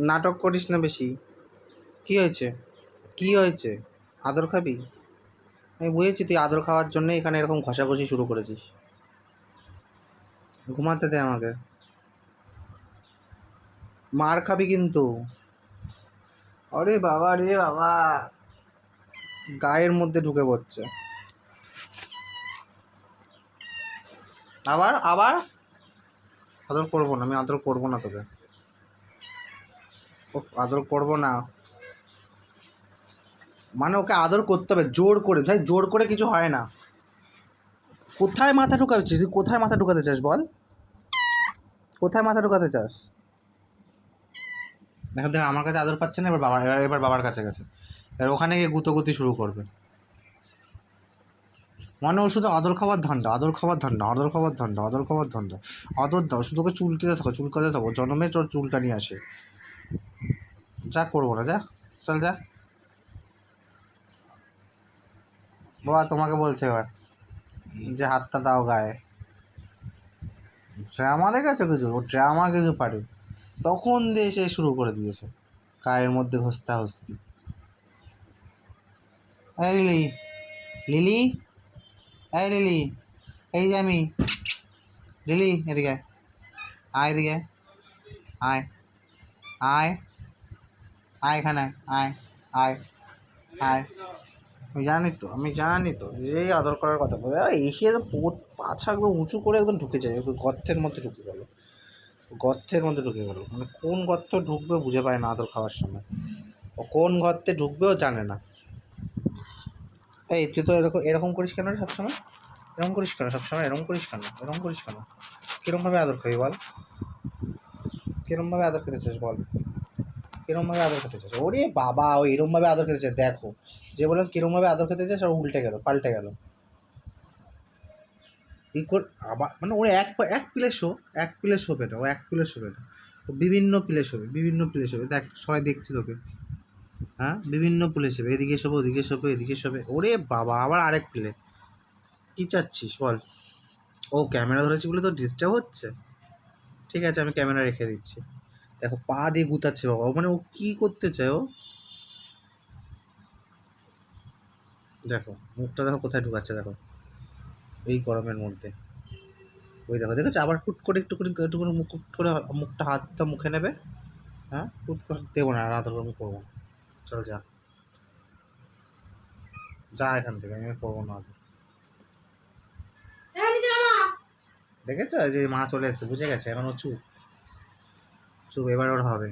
নাটক করিস না বেশি। কি হয়েছে? কি হয়েছে? আদর খাবি? আমি বুঝেছি তুই আদর খাওয়ার জন্য এখানে এরকম ঘষাঘষি শুরু করেছিস। ঘুমাতে দে আমাকে। মার খাবি কিন্তু। আরে বাবা রে বাবা, গায়ের মধ্যে ঢুকে পড়ছে। আবার আবার আদর করবো না, আমি আদর করবো না তোকে। ও আদর করবো না মানে ওকে আদর করতে হবে জোর করে, তাই জোর করে কিছু হয় না। কোথায় মাথা ঢুকাচ্ছিস তুই? কোথায় মাথা ঢুকাতে চাস বল? কোথায় মাথা ঢুকাতে চাস? দেখো দেখ আমার কাছে আদর পাচ্ছে না, এবার বাবার কাছে গেছে। এবার ওখানে গিয়ে গুতোগুতি শুরু করবে। মানে ও শুধু আদর খাবার ধান্দা, আদর খাবার ধান্দা, আদর খাবার ধান্দা, আদর খাবার ধান্দা। আদর দাও, শুধু ওকে চুলকাতে থাকো, চুলকাতে থাকো, জন্মে তোর চুলটা নিয়ে আসে। যা করবো না, যা, চল যা। বাবা তোমাকে বলছে এবার যে হাতটা দাও গায়ে। ড্রামা দেখেছো কিছু? ও ড্রামা কিছু পারে। তখন দিয়ে সে শুরু করে দিয়েছে গায়ের মধ্যে ঘষতে হস্তি। এই লিলি, লিলি, এই লিলি, এই যে আমি। লিলি এদিকে আয়, এদিকে আয়, আয়, আয় এখানে আয়, আয়, আয়। আমি জানি তো এই আদর করার কথা বলে, আর এসে তো পাছা একদম উঁচু করে একদম ঢুকে যায়, গর্তের মধ্যে ঢুকে গেল। গর্তের মধ্যে ঢুকে গেল, মানে কোন গর্তে ঢুকবে বুঝে পায় না আদর খাওয়ার সময়। ও কোন গর্তে ঢুকবেও জানে না। এই তুই তো এরকম এরকম করিস কেন রে সবসময়? এরকম করিস কেন সবসময়? এরকম করিস কেন? এরকম করিস কেন? কিরমভাবে আদর খাবি বল? কিরমভাবে আদর খেতে চাস বল? কিরমভাবে আদর খেতে চাস? ওরে বাবা, ও এরমভাবে আদর খেতে চাস দেখো। যে বললাম কিরমভাবে আদর খেতে চাস, আর উল্টে গেল, পাল্টে গেল। আবার মানে ওর এক প্লে শো, এক প্লে শোবে না, ও এক প্লে শোবে না। ও বিভিন্ন প্লে শোবে, বিভিন্ন প্লে শোবে। দেখ সবাই দেখছি তোকে। হ্যাঁ, বিভিন্ন প্লে শোবে, এদিকে শোবে, ওদিকে শোবে, এদিকে শোবে। ওরে বাবা, আবার আরেক প্লে। কি চাচ্ছিস বল? ও ক্যামেরা ধরেছি বলে তো ডিস্টার্ব হচ্ছে। ঠিক আছে, আমি ক্যামেরা রেখে দিচ্ছি। দেখো পা দিয়ে গুতাচ্ছে বাবা, মানে ও কি করতে চায় ও। দেখো মুখটা দেখো কোথায় ঢুকাচ্ছে, দেখো এই গরমের মধ্যে। ওই দেখো, দেখেছো আবার হুট করে একটুখানি একটুখানি মুখ হুট করে মুখটা হাতটা মুখে নেবে। হ্যাঁ, হুট করে দেবো না, আর আদর আমি করবো না। চল যা, যা এখান থেকে, আমি করবো না আদর। দেখেছো যে মা চলে এসছে, বুঝে গেছে, এখন ও চুপ চুপ, এবার ওর হবে।